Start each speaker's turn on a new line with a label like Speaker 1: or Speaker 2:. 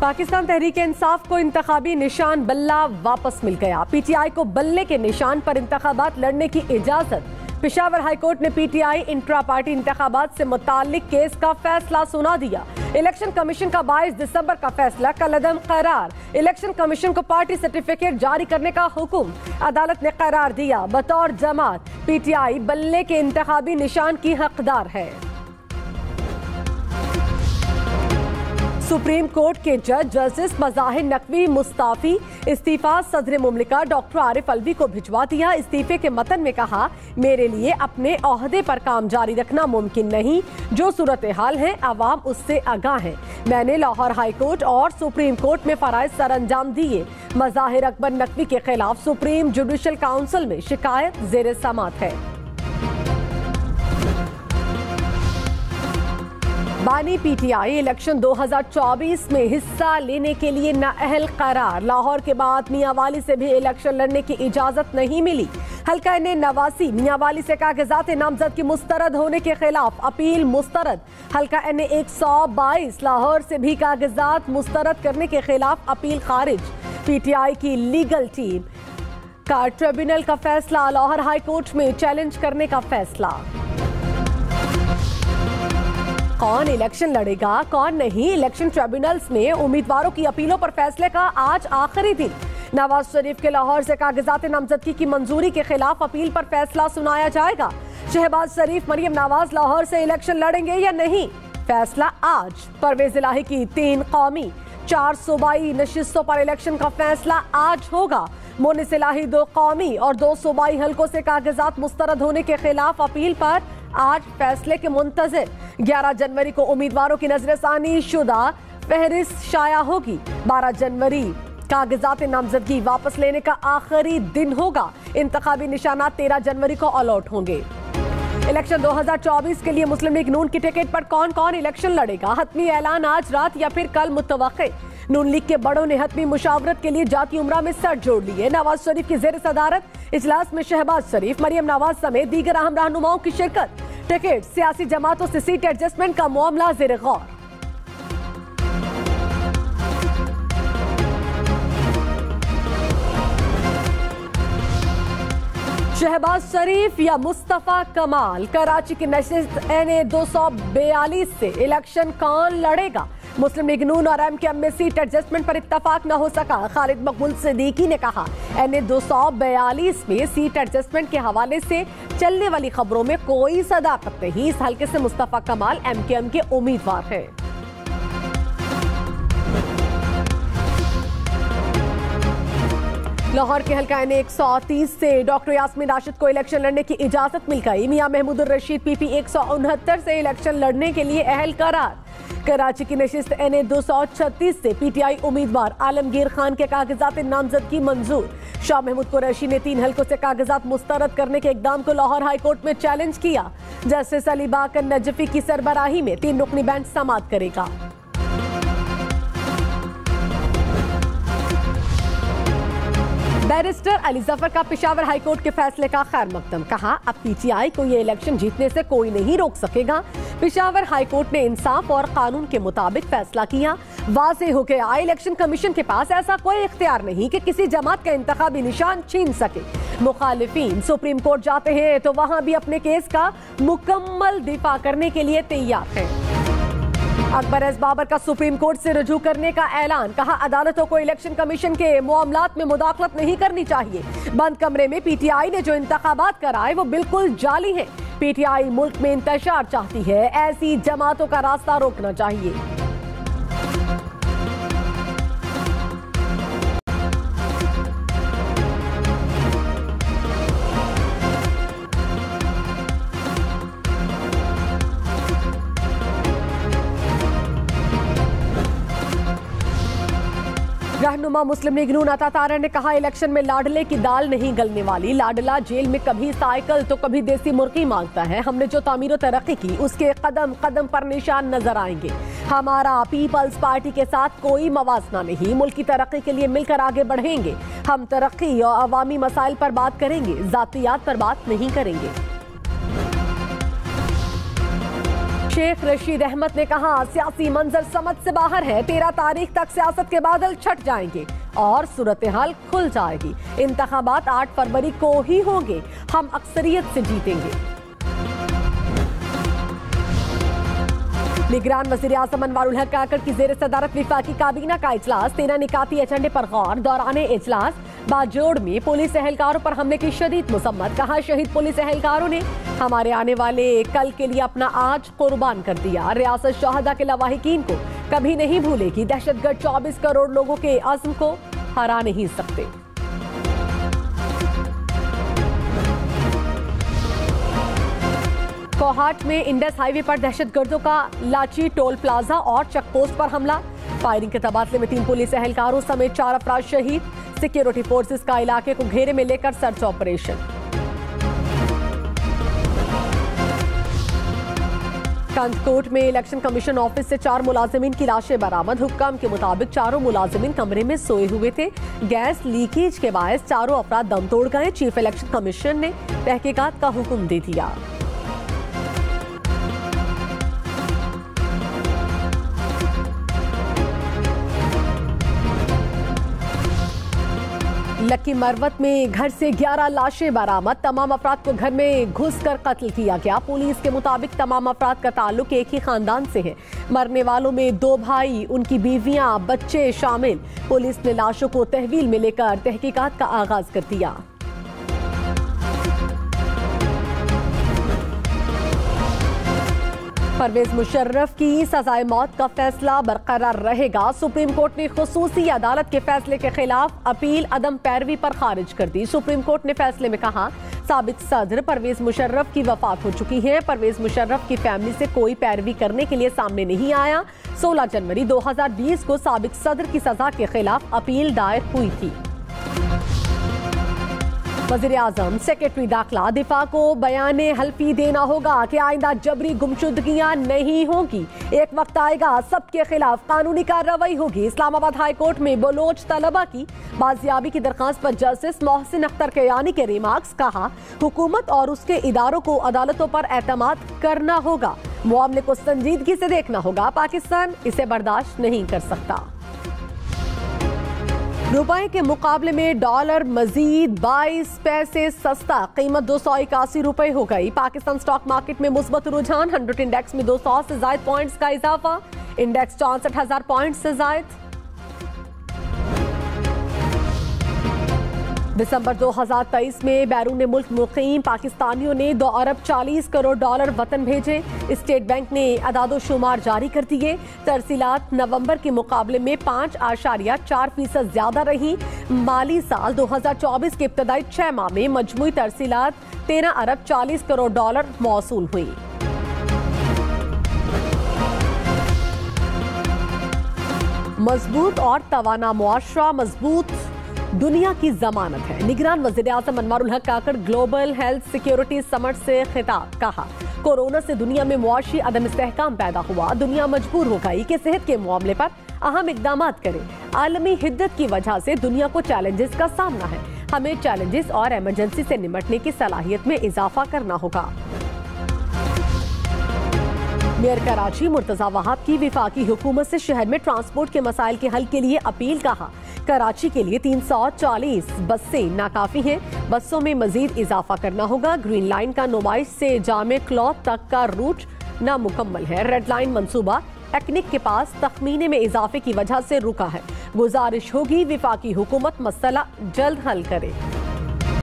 Speaker 1: पाकिस्तान तहरीक-ए-इंसाफ को इंतखाबी निशान बल्ला वापस मिल गया। पीटीआई को बल्ले के निशान पर इंतखाबात लड़ने की इजाजत। पेशावर हाईकोर्ट ने पीटीआई इंट्रा पार्टी इंतखाबात से मुताल्लिक केस का फैसला सुना दिया। इलेक्शन कमीशन का 22 दिसंबर का फैसला कलअदम करार। इलेक्शन कमीशन को पार्टी सर्टिफिकेट जारी करने का हुक्म। अदालत ने करार दिया बतौर जमात पीटीआई बल्ले के इंतखाबी निशान की हकदार है। सुप्रीम कोर्ट के जज जस्टिस मज़ाहिर नकवी मुस्ताफी इस्तीफा सदर मुमलिका डॉक्टर आरिफ अलवी को भिजवा दिया। इस्तीफे के मतन में कहा, मेरे लिए अपने ओहदे पर काम जारी रखना मुमकिन नहीं। जो सूरत हाल है अवाम उससे आगाह है। मैंने लाहौर हाई कोर्ट और सुप्रीम कोर्ट में फराइज सर अंजाम दिए। मज़ाहिर अकबर नकवी के खिलाफ सुप्रीम जुडिशल काउंसिल में शिकायत ज़ेर समात है। बानी पीटीआई इलेक्शन 2024 में हिस्सा लेने के लिए नाअहल करार। लाहौर के बाद मियांवाली से भी इलेक्शन लड़ने की इजाजत नहीं मिली। हल्का ने नवासी मियांवाली से कागजात नामजद की मुस्तरद होने के खिलाफ अपील मुस्तरद। हल्का ने 122 लाहौर से भी कागजात मुस्तरद करने के खिलाफ अपील खारिज। पीटीआई की लीगल टीम का ट्रिब्यूनल का फैसला। लाहौर हाई कोर्ट में चैलेंज करने का फैसला। कौन इलेक्शन लड़ेगा कौन नहीं, इलेक्शन ट्रिब्यूनल्स में उम्मीदवारों की अपीलों पर फैसले का आज आखिरी दिन। नवाज शरीफ के लाहौर से कागजात नामजदगी की मंजूरी के खिलाफ अपील पर फैसला सुनाया जाएगा। शहबाज शरीफ मरियम नवाज लाहौर से इलेक्शन लड़ेंगे या नहीं, फैसला आज। परवेज इलाही की 3 कौमी 4 सूबाई नशिस्तों पर इलेक्शन का फैसला आज होगा। मोनिस इलाही 2 कौमी और 2 सूबाई हलकों से कागजात मुस्तरद होने के खिलाफ अपील पर आज फैसले के मुंतज़िर। 11 जनवरी को उम्मीदवारों की नजरसानी शुदा फहरिस्त शाया होगी। 12 जनवरी कागजात नामजदगी वापस लेने का आखिरी दिन होगा। इंतखाबी निशानात 13 जनवरी को अलॉट होंगे। इलेक्शन 2024 के लिए मुस्लिम लीग नून की टिकट पर कौन कौन इलेक्शन लड़ेगा, हतमी ऐलान आज रात या फिर कल मुतवक्के। नून लीग के बड़ों ने हतमी मुशावरत के लिए जाती उमरा में सर जोड़ लिए। नवाज शरीफ की जेर सदारत इजलास में शहबाज शरीफ मरियम नवाज समेत दीगर अहम रहनुमाओं की शिरकत। टिकट सियासी जमातों से सीट एडजस्टमेंट का मामला ज़ेर गौर। शहबाज शरीफ या मुस्तफा कमाल, कराची की नशिस्त NA 242 से इलेक्शन कौन लड़ेगा। मुस्लिम लीग नून और MKM में सीट एडजस्टमेंट पर इत्तफाक न हो सका। खालिद मकबूल सिद्दीकी ने कहा, NA 242 में सीट एडजस्टमेंट के हवाले से चलने वाली खबरों में कोई सदाकत नहीं। इस हल्के से मुस्तफा कमाल MKM के उम्मीदवार हैं। लाहौर के हल्का NA 130 से डॉक्टर यास्मीन राशिद को इलेक्शन लड़ने की इजाजत मिल गई। मियां महमूदुर रशीद PP 169 से इलेक्शन लड़ने के लिए अहल करार। कराची की नशिस्त NA 236 से PTI उम्मीदवार आलमगीर खान के कागजात नामजदगी मंजूर। शाह महमूद कुरैशी ने 3 हलकों से कागजात मुस्तरद करने के इकदाम को लाहौर हाई कोर्ट में चैलेंज किया। जस्टिस अली बाकर नजफी की सरबराही में 3 रुकनी बेंच समाअत करेगा। बैरिस्टर अली जफर का पेशावर हाईकोर्ट के फैसले का खैर मकदम। कहा, अब PTI को ये इलेक्शन जीतने से कोई नहीं रोक सकेगा। पेशावर हाईकोर्ट ने इंसाफ और कानून के मुताबिक फैसला किया। वाज़ेह हो गया, इलेक्शन कमीशन के पास ऐसा कोई इख्तियार नहीं कि किसी जमात का इंतखाबी निशान छीन सके। मुखालिफिन सुप्रीम कोर्ट जाते हैं तो वहां भी अपने केस का मुकम्मल दिफा करने के लिए तैयार है। अकबर एस बाबर का सुप्रीम कोर्ट से रुजू करने का ऐलान। कहा, अदालतों को इलेक्शन कमीशन के मामलात में मुदाखलत नहीं करनी चाहिए। बंद कमरे में PTI ने जो इंतखाबात कराए वो बिल्कुल जाली है। PTI मुल्क में इंतशार चाहती है, ऐसी जमातों का रास्ता रोकना चाहिए। रहनुमा मुस्लिम लीग नून अता तारा ने कहा, इलेक्शन में लाडले की दाल नहीं गलने वाली। लाडला जेल में कभी साइकिल तो कभी देसी मुर्गी मांगता है। हमने जो तामीर तरक्की की उसके कदम कदम पर निशान नजर आएंगे। हमारा पीपल्स पार्टी के साथ कोई मवाजना नहीं। मुल्क की तरक्की के लिए मिलकर आगे बढ़ेंगे। हम तरक्की और अवामी मसाइल पर बात करेंगे, जातियात पर बात नहीं करेंगे। शेख रशीद अहमद ने कहा, सियासी मंजर समझ से बाहर है। 13 तारीख तक सियासत के बादल छट जाएंगे और सूरत हाल खुल जाएगी। इंतखाबात 8 फरवरी को ही होंगे। हम अक्सरियत से जीतेंगे। निगरान वज़ीर आज़म अनवारुल हक काकड़ की ज़ेर सदारत विफाकी काबीना का इजलास। 13 निकाती एजेंडे पर गौर। दौराने इजलास बाजोड़ में पुलिस एहलकारों पर हमले की शदीद मुसम्मत। कहा, शहीद पुलिस एहलकारों ने हमारे आने वाले कल के लिए अपना आज कुर्बान कर दिया। रियासत शहदा के लवाहिकीन को कभी नहीं भूलेगी। दहशतगर्द 24 करोड़ लोगों के अज़्म को हरा नहीं सकते। कोहाट में इंडस हाईवे पर दहशतगर्दों का लाची टोल प्लाजा और चेकपोस्ट पर हमला। फायरिंग के तबादले में 3 पुलिस एहलकारों समेत 4 अफराद शहीद। सिक्योरिटी फोर्सेस का इलाके को घेरे में लेकर सर्च ऑपरेशन। कंजकोट में इलेक्शन कमीशन ऑफिस से 4 मुलाजिमीन की लाशें बरामद। हुक्म के मुताबिक चारों मुलाजिमीन कमरे में सोए हुए थे। गैस लीकेज के बायस चारों अफराद दम तोड़ गए। चीफ इलेक्शन कमीशन ने तहकीकात का हुक्म दे दिया। लक्की मरवत में घर से 11 लाशें बरामद। तमाम अफराद को घर में घुसकर कत्ल किया गया। पुलिस के मुताबिक तमाम अफराद का ताल्लुक एक ही खानदान से है। मरने वालों में 2 भाई, उनकी बीवियां, बच्चे शामिल। पुलिस ने लाशों को तहवील में लेकर तहकीकात का आगाज कर दिया। परवेज मुशर्रफ की सजाए मौत का फैसला बरकरार रहेगा। सुप्रीम कोर्ट ने खुसूसी अदालत के फैसले के खिलाफ अपील अदम पैरवी पर खारिज कर दी। सुप्रीम कोर्ट ने फैसले में कहा, साबिक सदर परवेज मुशर्रफ की वफात हो चुकी है। परवेज मुशर्रफ की फैमिली से कोई पैरवी करने के लिए सामने नहीं आया। 16 जनवरी 2020 को साबिक सदर की सजा के खिलाफ अपील दायर हुई थी। वज़ीर आज़म सेक्रेटरी दाखिला दिफा को बयान हल्फी देना होगा कि आइंदा जबरी गुमशुदगियां नहीं होंगी। एक वक्त आएगा सबके खिलाफ कानूनी कार्रवाई होगी। इस्लामाबाद हाई कोर्ट में बलोच तलबा की बाजियाबी की दरखास्त पर जस्टिस मोहसिन अख्तर कयानी के रिमार्क्स। कहा, हुकूमत और उसके इदारों को अदालतों पर एतमाद करना होगा। मामले को संजीदगी से देखना होगा। पाकिस्तान इसे बर्दाश्त नहीं कर सकता। रुपए के मुकाबले में डॉलर मजीद 22 पैसे सस्ता। कीमत 281 रुपए हो गई। पाकिस्तान स्टॉक मार्केट में मुस्बत रुझान। 100 इंडेक्स में 200 से ज्यादा पॉइंट्स का इजाफा। इंडेक्स 64,000 पॉइंट्स से ज्यादा। दिसंबर 2023 में बैरून मुल्क मुकीम पाकिस्तानियों ने 2 अरब 40 करोड़ डॉलर वतन भेजे। स्टेट बैंक ने अदादोशुमार जारी कर दिए। तरसीलात नवंबर के मुकाबले में 5.4% ज्यादा रही। माली साल 2024 के इब्तदाई 6 माह में मजमूई तरसीलात 13 अरब 40 करोड़ डॉलर मौसूल हुई। मजबूत और तवाना मुआशरा मजबूत दुनिया की जमानत है। निगरान वज़ीर आज़म अनवारुल हक काकड़ ग्लोबल हेल्थ सिक्योरिटी समिट से खिताब। कहा, कोरोना से दुनिया में मुआशी अदम इस्तेहकाम पैदा हुआ। दुनिया मजबूर हो गई कि सेहत के मामले पर अहम इकदाम करे। आलमी हिद्दत की वजह से दुनिया को चैलेंजेस का सामना है। हमें चैलेंजेस और इमरजेंसी से निपटने की सलाहियत में इजाफा करना होगा। मेयर कराची मुर्तजा वहाब की विफाकी हुकूमत से शहर में ट्रांसपोर्ट के मसाइल के हल के लिए अपील। कहा, कराची के लिए 340 बसें नाकाफी हैं। बसों में मजीद इजाफा करना होगा। ग्रीन लाइन का नुमाइश से जामे क्लॉथ तक का रूट नामुकम्मल है। रेड लाइन मंसूबा टेक्निक के पास तखमीने में इजाफे की वजह से रुका है। गुजारिश होगी विफाकी हुकूमत मसला जल्द हल करे।